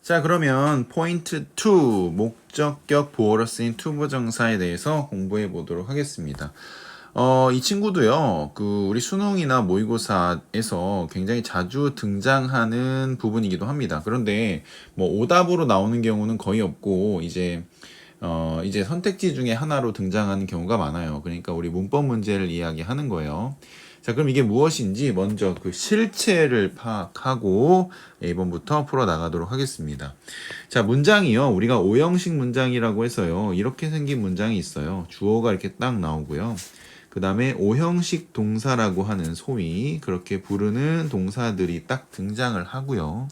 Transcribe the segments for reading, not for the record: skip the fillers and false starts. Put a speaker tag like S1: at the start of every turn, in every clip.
S1: 자, 그러면 포인트 2, 목적격 보어로 쓰인 투부정사에 대해서 공부해 보도록 하겠습니다. 이 친구도요, 우리 수능이나 모의고사에서 굉장히 자주 등장하는 부분이기도 합니다. 그런데 뭐 오답으로 나오는 경우는 거의 없고, 이제 선택지 중에 하나로 등장하는 경우가 많아요. 그러니까 우리 문법 문제를 이야기하는 거예요. 자, 그럼 이게 무엇인지 먼저 그 실체를 파악하고 A번부터 풀어 나가도록 하겠습니다. 자, 문장이요. 우리가 오형식 문장이라고 해서요. 이렇게 생긴 문장이 있어요. 주어가 이렇게 딱 나오고요. 그 다음에 오형식 동사라고 하는 소위 그렇게 부르는 동사들이 딱 등장을 하고요.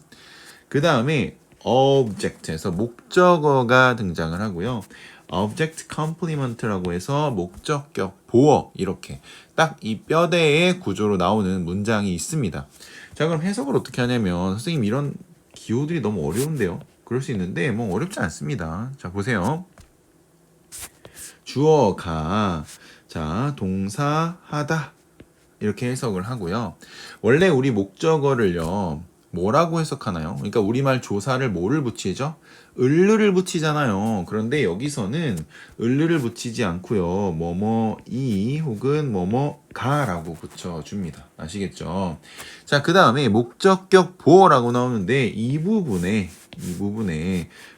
S1: 그 다음에 object에서 목적어가 등장을 하고요. object complement라고 해서 목적격 보어 이렇게 딱 이 뼈대의 구조로 나오는 문장이 있습니다. 자, 그럼 해석을 어떻게 하냐면 선생님 이런 기호들이 너무 어려운데요. 그럴 수 있는데 뭐 어렵지 않습니다. 자, 보세요. 주어가 자 동사 하다 이렇게 해석을 하고요. 원래 우리 목적어를요 뭐라고 해석하나요? 그러니까 우리말 조사를 뭐를 붙이죠? 을르를 붙이잖아요. 그런데 여기서는 을르를 붙이지 않고요. 뭐뭐이 혹은 뭐뭐가라고 붙여줍니다. 아시겠죠? 자, 그 다음에 목적격 보어라고 나오는데 이 부분에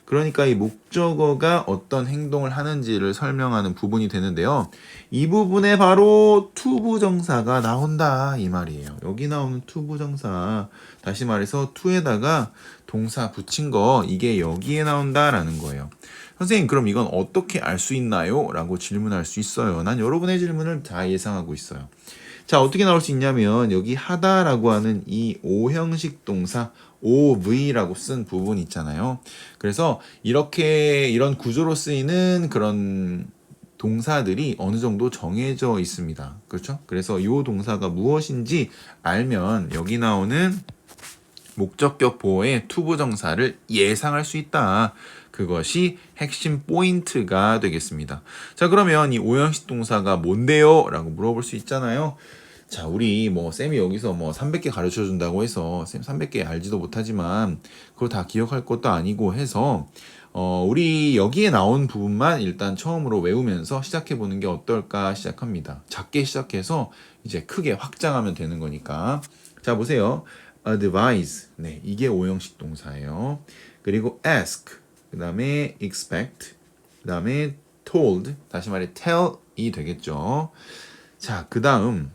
S1: 그러니까 이 목적어가 어떤 행동을 하는지를 설명하는 부분이 되는데요. 이 부분에 바로 투부정사가 나온다 이 말이에요. 여기 나오는 투부정사, 다시 말해서 투에다가 동사 붙인 거 이게 여기에 나온다라는 거예요. 선생님 그럼 이건 어떻게 알 수 있나요? 라고 질문할 수 있어요. 난 여러분의 질문을 다 예상하고 있어요. 자, 어떻게 나올 수 있냐면 여기 하다라고 하는 이 오형식 동사 OV라고 쓴 부분 있잖아요. 그래서 이런 구조로 쓰이는 그런 동사들이 어느 정도 정해져 있습니다. 그렇죠? 그래서 이 동사가 무엇인지 알면 여기 나오는 목적격 보어의 투부정사를 예상할 수 있다. 그것이 핵심 포인트가 되겠습니다. 자, 그러면 이 오형식 동사가 뭔데요? 라고 물어볼 수 있잖아요. 자, 우리 쌤이 여기서 300개 가르쳐 준다고 해서 쌤 300개 알지도 못하지만 그걸 다 기억할 것도 아니고 해서 우리 여기에 나온 부분만 일단 처음으로 외우면서 시작해 보는 게 어떨까 시작합니다. 작게 시작해서 이제 크게 확장하면 되는 거니까. 자, 보세요. advise. 네, 이게 오형식 동사예요. 그리고 ask. 그다음에 expect. 그다음에 told. 다시 말해 tell이 되겠죠. 자, 그다음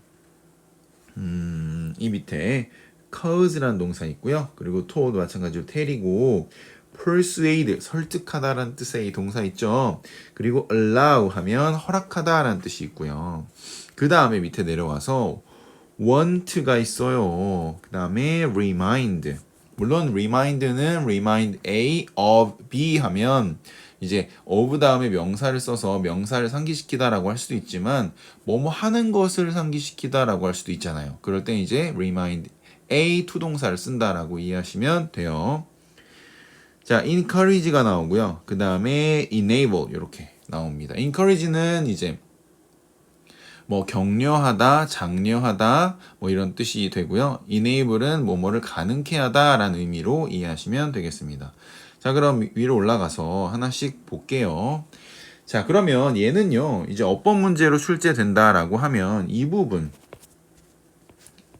S1: 이 밑에 cause라는 동사 있고요. 그리고 told 마찬가지로 tell이고 persuade 설득하다라는 뜻의 이 동사 있죠. 그리고 allow 하면 허락하다라는 뜻이 있고요. 그 다음에 밑에 내려와서 want가 있어요. 그 다음에 remind. 물론 remind는 remind A of B 하면 이제 of 다음에 명사를 써서 명사를 상기시키다라고 할 수도 있지만 뭐뭐 하는 것을 상기시키다라고 할 수도 있잖아요. 그럴 때 이제 remind A 투동사를 쓴다라고 이해하시면 돼요. 자, encourage가 나오고요. 그 다음에 enable 이렇게 나옵니다. encourage는 이제 격려하다, 장려하다 이런 뜻이 되고요. enable은 뭐뭐를 가능케 하다라는 의미로 이해하시면 되겠습니다. 자, 그럼 위로 올라가서 하나씩 볼게요. 자, 그러면 얘는요. 이제 어법 문제로 출제된다라고 하면 이 부분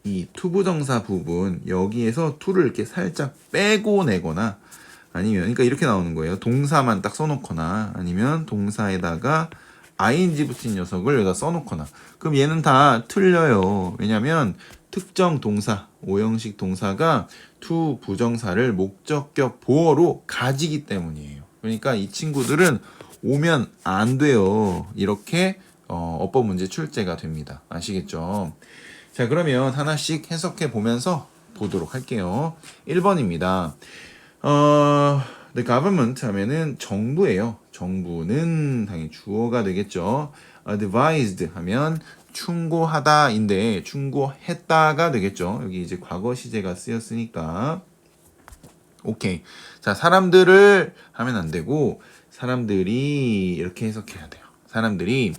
S1: 이 투부정사 부분 여기에서 to를 이렇게 살짝 빼고 내거나 아니면 그러니까 이렇게 나오는 거예요. 동사만 딱 써놓거나 아니면 동사에다가 ing 붙인 녀석을 여기다 써놓거나 그럼 얘는 다 틀려요. 왜냐면 특정 동사, 오형식 동사가 to 부정사를 목적격 보어로 가지기 때문이에요. 그러니까 이 친구들은 오면 안 돼요. 이렇게 어법 문제 출제가 됩니다. 아시겠죠? 자, 그러면 하나씩 해석해 보면서 보도록 할게요. 1번입니다. The government 하면은 정부예요. 정부는 당연히 주어가 되겠죠. advised 하면 충고하다인데 충고했다가 되겠죠. 여기 이제 과거 시제가 쓰였으니까. 오케이. 자, 사람들을 하면 안 되고 사람들이 이렇게 해석해야 돼요. 사람들이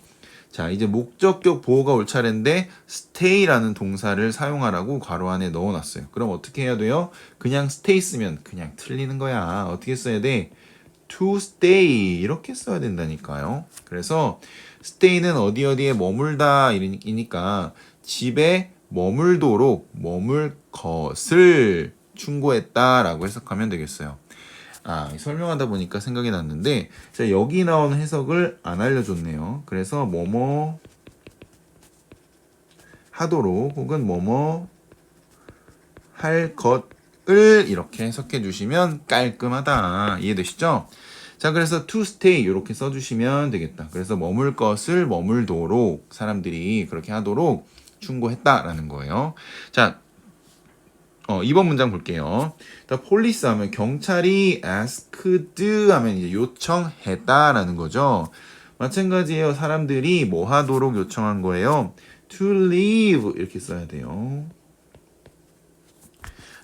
S1: 자, 이제 목적격 보호가 올 차례인데 stay라는 동사를 사용하라고 괄호 안에 넣어놨어요. 그럼 어떻게 해야 돼요? 그냥 stay 쓰면 그냥 틀리는 거야. 어떻게 써야 돼? to stay 이렇게 써야 된다니까요. 그래서 stay는 어디 어디에 머물다 이니까 집에 머물도록 머물 것을 충고했다라고 해석하면 되겠어요. 설명하다 보니까 생각이 났는데, 자, 여기 나온 해석을 안 알려줬네요. 그래서 뭐뭐 하도록 혹은 뭐뭐 할 것을 이렇게 해석해 주시면 깔끔하다. 이해되시죠? 자, 그래서 to stay 이렇게 써주시면 되겠다. 그래서 머물 것을 머물도록 사람들이 그렇게 하도록 충고했다라는 거예요. 자, 2번 문장 볼게요. 폴리스 하면 경찰이 asked 하면 이제 요청했다라는 거죠. 마찬가지예요. 사람들이 뭐 하도록 요청한 거예요? to leave 이렇게 써야 돼요.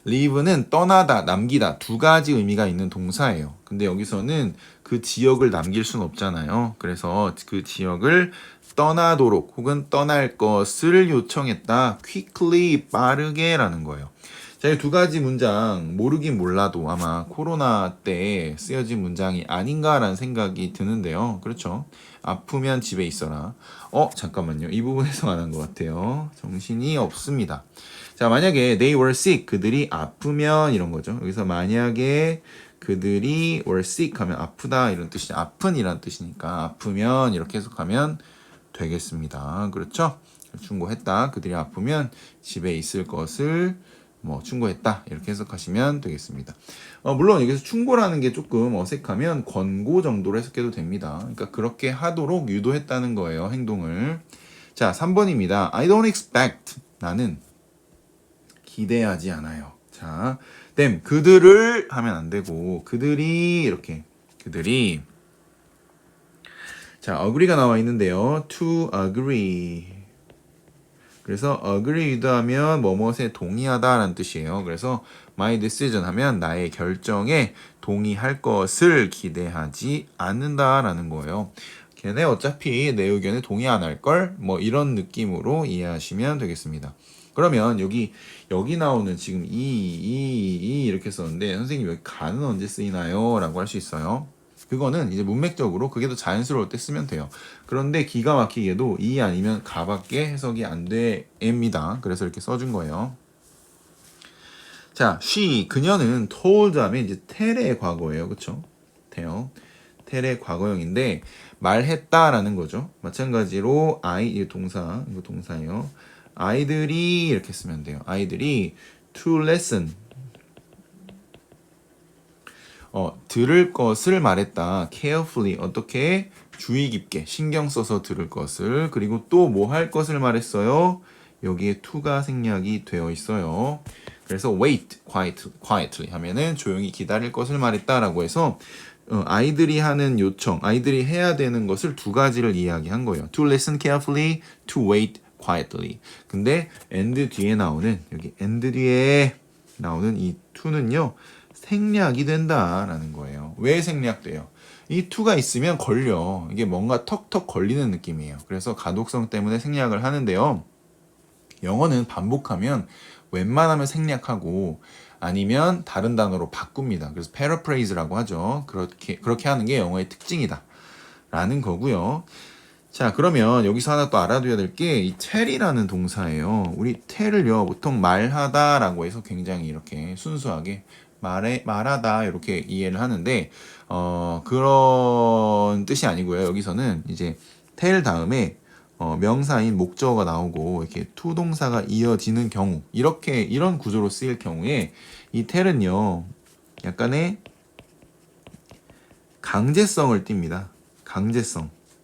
S1: leave는 떠나다, 남기다 두 가지 의미가 있는 동사예요. 근데 여기서는 그 지역을 남길 순 없잖아요. 그래서 그 지역을 떠나도록 혹은 떠날 것을 요청했다. quickly, 빠르게 라는 거예요. 자, 이 두 가지 문장 모르긴 몰라도 아마 코로나 때 쓰여진 문장이 아닌가라는 생각이 드는데요. 그렇죠? 아프면 집에 있어라. 잠깐만요. 이 부분에서 안 한 것 같아요. 정신이 없습니다. 자, 만약에 they were sick, 그들이 아프면 이런 거죠. 여기서 만약에 그들이 were sick 하면 아프다 이런 뜻이죠. 아픈 이란 뜻이니까 아프면 이렇게 해석하면 되겠습니다. 그렇죠? 충고했다. 그들이 아프면 집에 있을 것을 충고했다. 이렇게 해석하시면 되겠습니다. 물론 여기서 충고라는 게 조금 어색하면 권고 정도로 해석해도 됩니다. 그러니까 그렇게 하도록 유도했다는 거예요. 행동을. 자, 3번입니다. I don't expect. 나는 기대하지 않아요. 자, them. 그들을 하면 안 되고 그들이 이렇게 그들이 자, agree가 나와 있는데요. to agree. 그래서 agree 유도하면 뭐뭇에 동의하다라는 뜻이에요. 그래서 my decision 하면 나의 결정에 동의할 것을 기대하지 않는다라는 거예요. 걔네 어차피 내 의견에 동의 안 할 걸 이런 느낌으로 이해하시면 되겠습니다. 그러면 여기 나오는 지금 이 이렇게 썼는데 선생님 여기 가는 언제 쓰이나요? 라고 할 수 있어요. 그거는 이제 문맥적으로 그게 더 자연스러울 때 쓰면 돼요. 그런데 기가 막히게도 이 아니면 가밖에 해석이 안 됩니다. 그래서 이렇게 써준 거예요. 자, she 그녀는 told 하면 이제 tell의 과거예요. 그쵸? tell의 과거형인데 말했다라는 거죠. 마찬가지로 이거 동사예요. 아이들이 이렇게 쓰면 돼요. 아이들이 to listen 들을 것을 말했다. carefully 어떻게 주의 깊게 신경 써서 들을 것을 그리고 또 뭐 할 것을 말했어요. 여기에 to가 생략이 되어 있어요. 그래서 wait quietly 하면은 조용히 기다릴 것을 말했다라고 해서 아이들이 하는 요청, 아이들이 해야 되는 것을 두 가지를 이야기한 거예요. To listen carefully, to wait quietly. 근데 and 뒤에 나오는 여기 and 뒤에 나오는 이 to는요. 생략이 된다라는 거예요. 왜 생략돼요? 이 to가 있으면 걸려. 이게 뭔가 턱턱 걸리는 느낌이에요. 그래서 가독성 때문에 생략을 하는데요. 영어는 반복하면 웬만하면 생략하고 아니면 다른 단어로 바꿉니다. 그래서 paraphrase라고 하죠. 그렇게 하는 게 영어의 특징이다. 라는 거고요. 자, 그러면 여기서 하나 또 알아둬야 될 게 이 tell이라는 동사예요. 우리 tell을요, 보통 말하다라고 해서 굉장히 이렇게 순수하게 말하다 이렇게 이해를 하는데 그런 뜻이 아니고요. 여기서는 이제 tell 다음에 명사인 목적어가 나오고 이렇게 to 동사가 이어지는 경우 이런 구조로 쓰일 경우에 이 tell은요 약간의 강제성을 띱니다.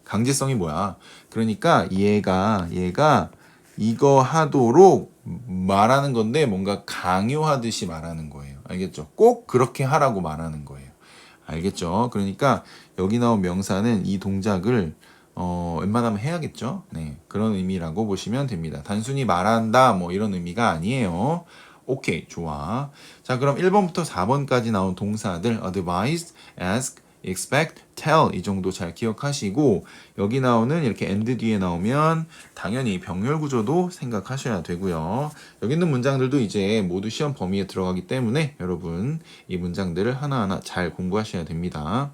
S1: 강제성이 뭐야? 그러니까 얘가 이거 하도록 말하는 건데 뭔가 강요하듯이 말하는 거예요. 알겠죠? 꼭 그렇게 하라고 말하는 거예요. 알겠죠? 그러니까 여기 나온 명사는 이 동작을 웬만하면 해야겠죠? 네, 그런 의미라고 보시면 됩니다. 단순히 말한다 이런 의미가 아니에요. 오케이, 좋아. 자, 그럼 1번부터 4번까지 나온 동사들 advise, ask, expect, tell 이 정도 잘 기억하시고 여기 나오는 이렇게 and 뒤에 나오면 당연히 병렬 구조도 생각하셔야 되고요. 여기 있는 문장들도 이제 모두 시험 범위에 들어가기 때문에 여러분 이 문장들을 하나하나 잘 공부하셔야 됩니다.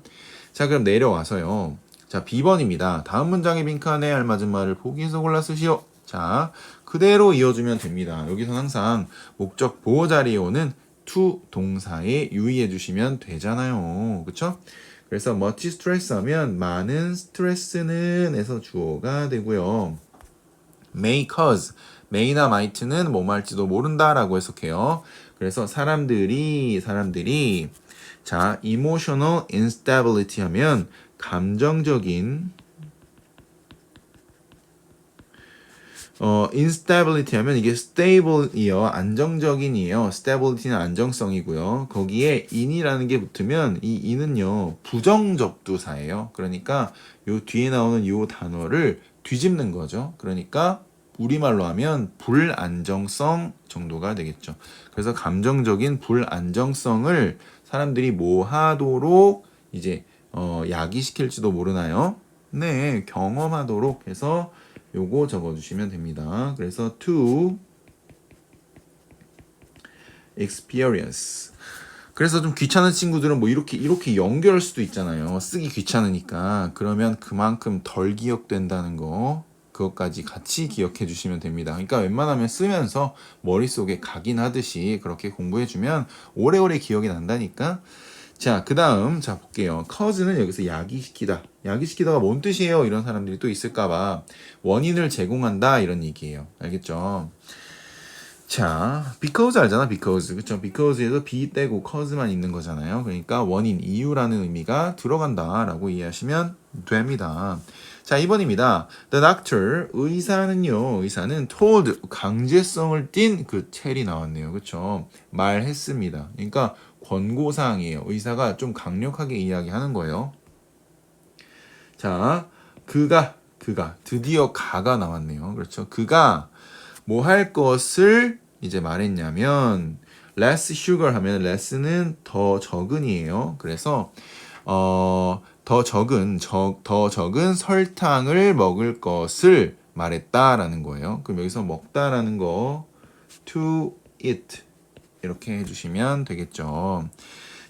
S1: 자, 그럼 내려와서요. 자, B번입니다. 다음 문장의 빈칸에 알맞은 말을 보기에서 골라 쓰시오. 자, 그대로 이어주면 됩니다. 여기서는 항상 목적 보호 자리에 오는 to 동사에 유의해 주시면 되잖아요. 그쵸? 그래서 much stress 하면 많은 스트레스는 에서 주어가 되고요. may cause, may나 might는 뭐뭐 할지도 모른다 라고 해석해요. 그래서 사람들이 자, emotional instability 하면 감정적인 instability 하면 이게 stable이요. 안정적인이에요. stability는 안정성이고요. 거기에 in이라는 게 붙으면 이 in은요. 부정적두사예요. 그러니까 요 뒤에 나오는 요 단어를 뒤집는 거죠. 그러니까 우리말로 하면 불안정성 정도가 되겠죠. 그래서 감정적인 불안정성을 사람들이 뭐 하도록 이제 야기시킬지도 모르나요? 네, 경험하도록 해서 요거 적어주시면 됩니다. 그래서 to experience. 그래서 좀 귀찮은 친구들은 뭐 이렇게 연결할 수도 있잖아요. 쓰기 귀찮으니까. 그러면 그만큼 덜 기억된다는 거. 그것까지 같이 기억해 주시면 됩니다. 그러니까 웬만하면 쓰면서 머릿속에 각인하듯이 그렇게 공부해주면 오래오래 기억이 난다니까. 자, 그 다음, 자, 볼게요. cause는 여기서 야기시키다. 야기시키다가 뭔 뜻이에요? 이런 사람들이 또 있을까봐. 원인을 제공한다. 이런 얘기예요. 알겠죠? 자, because 알잖아, because. 그쵸? because에서 be 떼고 cause만 있는 거잖아요. 그러니까 원인, 이유라는 의미가 들어간다. 라고 이해하시면 됩니다. 자, 2번입니다. The doctor, 의사는 told, 강제성을 띤 그 텔이 나왔네요. 그쵸? 말했습니다. 그러니까 권고사항이에요. 의사가 좀 강력하게 이야기하는 거예요. 자, 그가 드디어 가가 나왔네요. 그렇죠? 그가 뭐 할 것을 이제 말했냐면 less sugar 하면 less는 더 적은이에요. 그래서 더 적은 설탕을 먹을 것을 말했다라는 거예요. 그럼 여기서 먹다라는 거 to eat 이렇게 해주시면 되겠죠.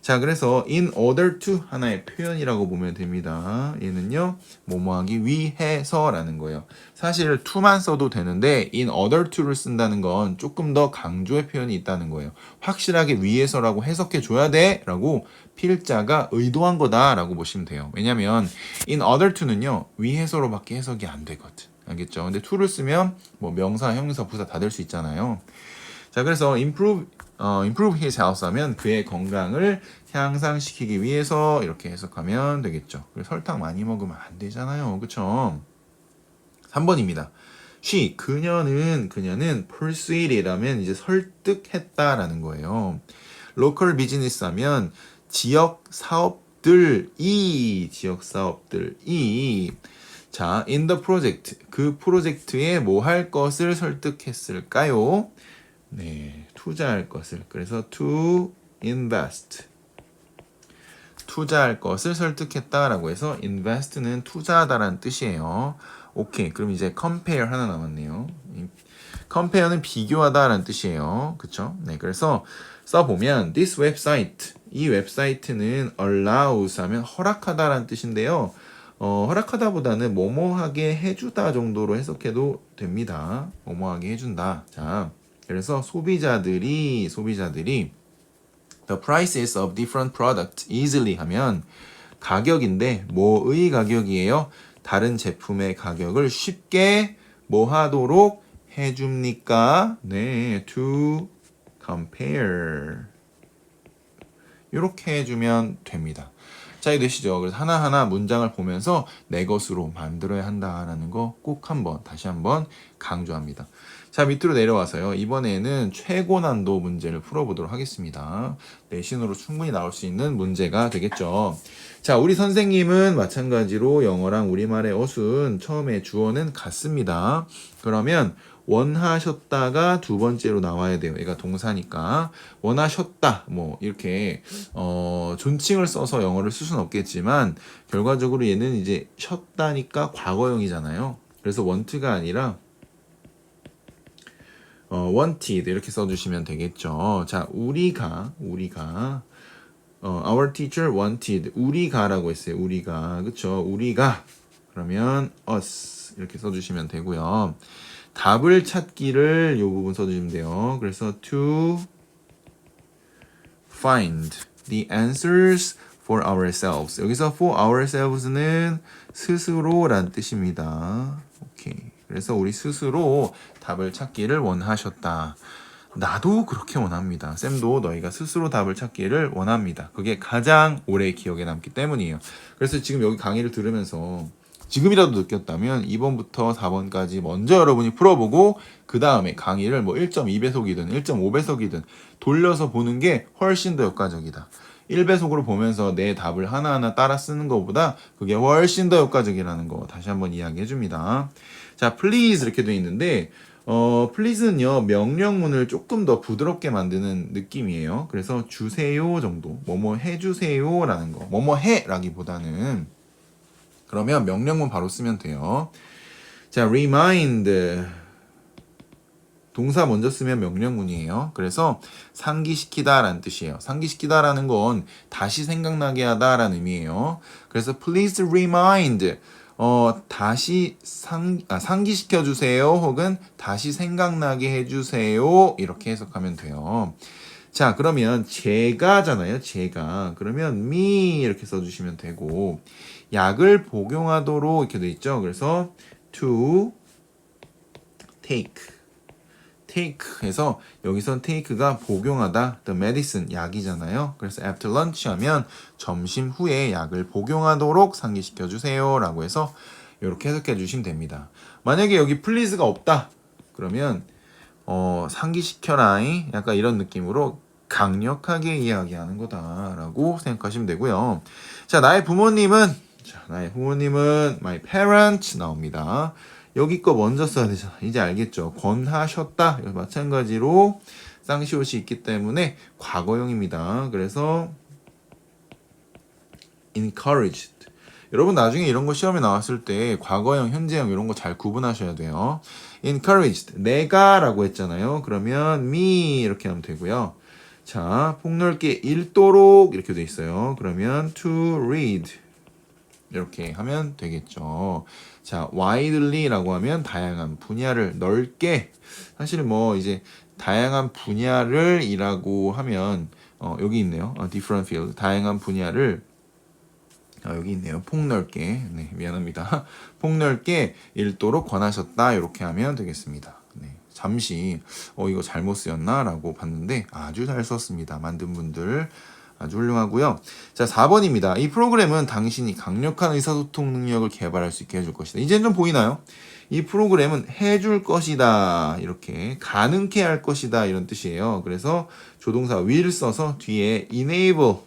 S1: 자, 그래서 in order to 하나의 표현이라고 보면 됩니다. 얘는요, 뭐뭐 하기 위해서라는 거예요. 사실 to만 써도 되는데 in order to를 쓴다는 건 조금 더 강조의 표현이 있다는 거예요. 확실하게 위해서라고 해석해 줘야 돼 라고 필자가 의도한 거다라고 보시면 돼요. 왜냐면 in order to는요, 위해서로밖에 해석이 안 되거든. 알겠죠? 근데 to를 쓰면 뭐 명사, 형용사, 부사 다 될 수 있잖아요. 자, 그래서 improve his health 하면 그의 건강을 향상시키기 위해서 이렇게 해석하면 되겠죠. 설탕 많이 먹으면 안 되잖아요. 그쵸? 3번입니다. 그녀는 persuaded 하면 이제 설득했다라는 거예요. local business 하면 지역 사업들이 자, in the project 그 프로젝트에 뭐 할 것을 설득했을까요? 네, 투자할 것을. 그래서 to invest. 투자할 것을 설득했다라고 해서 invest는 투자하다라는 뜻이에요. 오케이. 그럼 이제 compare 하나 남았네요. compare는 비교하다라는 뜻이에요. 그쵸? 네, 그래서 써보면 this website. 이 웹사이트는 allows 하면 허락하다라는 뜻인데요. 허락하다보다는 뭐뭐하게 해주다 정도로 해석해도 됩니다. 뭐뭐하게 해준다. 자, 그래서 소비자들이 the prices of different products easily 하면 가격인데 뭐의 가격이에요? 다른 제품의 가격을 쉽게 뭐 하도록 해줍니까? 네, to compare 이렇게 해주면 됩니다. 자, 이해되시죠? 그래서 하나하나 문장을 보면서 내 것으로 만들어야 한다라는 거 꼭 다시 한번 강조합니다. 자, 밑으로 내려와서요. 이번에는 최고 난도 문제를 풀어보도록 하겠습니다. 내신으로 충분히 나올 수 있는 문제가 되겠죠. 자, 우리 선생님은 마찬가지로 영어랑 우리말의 어순 처음에 주어는 같습니다. 그러면 원하셨다가 두 번째로 나와야 돼요. 얘가 동사니까 원하셨다 뭐 이렇게 존칭을 써서 영어를 쓸 수는 없겠지만 결과적으로 얘는 이제 셨다니까 과거형이잖아요. 그래서 want가 아니라 wanted 이렇게 써주시면 되겠죠. 자, 우리가 our teacher wanted 우리가라고 했어요. 우리가 그쵸? 우리가 그러면 us 이렇게 써주시면 되고요. 답을 찾기를 이 부분 써주시면 돼요. 그래서 to find the answers for ourselves. 여기서 for ourselves는 스스로란 뜻입니다. 오케이. 그래서 우리 스스로 답을 찾기를 원하셨다. 나도 그렇게 원합니다. 쌤도 너희가 스스로 답을 찾기를 원합니다. 그게 가장 오래 기억에 남기 때문이에요. 그래서 지금 여기 강의를 들으면서 지금이라도 느꼈다면 2번부터 4번까지 먼저 여러분이 풀어보고 그 다음에 강의를 뭐 1.2배속이든 1.5배속이든 돌려서 보는 게 훨씬 더 효과적이다. 1배속으로 보면서 내 답을 하나하나 따라 쓰는 것보다 그게 훨씬 더 효과적이라는 거 다시 한번 이야기해 줍니다. 자, please 이렇게 돼 있는데 please는요 명령문을 조금 더 부드럽게 만드는 느낌이에요. 그래서 주세요 정도, 뭐뭐 해주세요라는 거, 뭐뭐 해라기보다는 그러면 명령문 바로 쓰면 돼요. 자, remind 동사 먼저 쓰면 명령문이에요. 그래서 상기시키다 라는 뜻이에요. 상기시키다라는 건 다시 생각나게 하다라는 의미예요. 그래서 please remind 다시 상기시켜 주세요 혹은 다시 생각나게 해주세요 이렇게 해석하면 돼요. 자, 그러면 제가잖아요. 제가 그러면 me 이렇게 써주시면 되고 약을 복용하도록 이렇게 돼 있죠. 그래서 to take 해서 여기선 take가 복용하다, the medicine 약이잖아요. 그래서 after lunch 하면 점심 후에 약을 복용하도록 상기시켜 주세요 라고 해서 이렇게 해석해 주시면 됩니다. 만약에 여기 please가 없다 그러면 상기시켜라이 약간 이런 느낌으로 강력하게 이야기하는 거다라고 생각하시면 되고요. 자, 나의 부모님은 my parents 나옵니다. 여기 거 먼저 써야 되잖아. 이제 알겠죠? 권하셨다. 마찬가지로 쌍시옷이 있기 때문에 과거형입니다. 그래서 encouraged. 여러분 나중에 이런 거 시험에 나왔을 때 과거형, 현재형 이런 거 잘 구분하셔야 돼요. encouraged. 내가라고 했잖아요. 그러면 me 이렇게 하면 되고요. 자, 폭넓게 읽도록 이렇게 돼 있어요. 그러면 to read. 이렇게 하면 되겠죠. 자, widely라고 하면 다양한 분야를 넓게 사실 뭐 이제 다양한 분야를 이라고 하면 여기 있네요. different field 다양한 분야를 여기 있네요. 폭넓게 네, 미안합니다. 폭넓게 읽도록 권하셨다 이렇게 하면 되겠습니다. 네, 잠시 이거 잘못 쓰였나라고 봤는데 아주 잘 썼습니다. 만든 분들 아주 훌륭하고요. 자, 4번입니다. 이 프로그램은 당신이 강력한 의사소통 능력을 개발할 수 있게 해줄 것이다. 이제는 좀 보이나요? 이 프로그램은 해줄 것이다. 이렇게 가능케 할 것이다. 이런 뜻이에요. 그래서 조동사 will 써서 뒤에 enable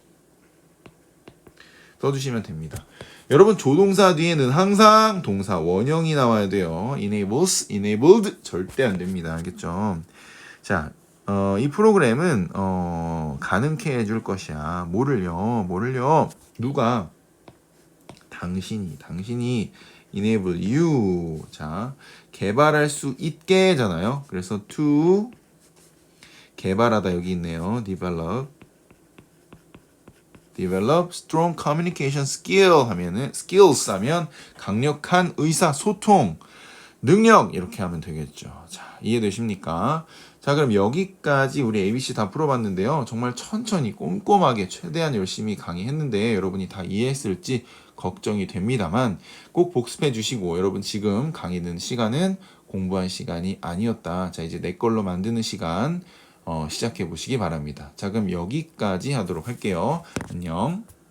S1: 써주시면 됩니다. 여러분 조동사 뒤에는 항상 동사 원형이 나와야 돼요. enables, enabled 절대 안 됩니다. 알겠죠? 자, 이 프로그램은 가능케 해줄 것이야. 뭐를요? 누가? 당신이 enable you. 자, 개발할 수 있게잖아요. 그래서 to 개발하다 여기 있네요. develop strong communication skill 하면은 skills 하면 강력한 의사소통 능력 이렇게 하면 되겠죠. 자, 이해되십니까? 자, 그럼 여기까지 우리 ABC 다 풀어봤는데요. 정말 천천히 꼼꼼하게 최대한 열심히 강의했는데 여러분이 다 이해했을지 걱정이 됩니다만 꼭 복습해 주시고 여러분 지금 강의 듣는 시간은 공부한 시간이 아니었다. 자, 이제 내 걸로 만드는 시간 시작해 보시기 바랍니다. 자, 그럼 여기까지 하도록 할게요. 안녕.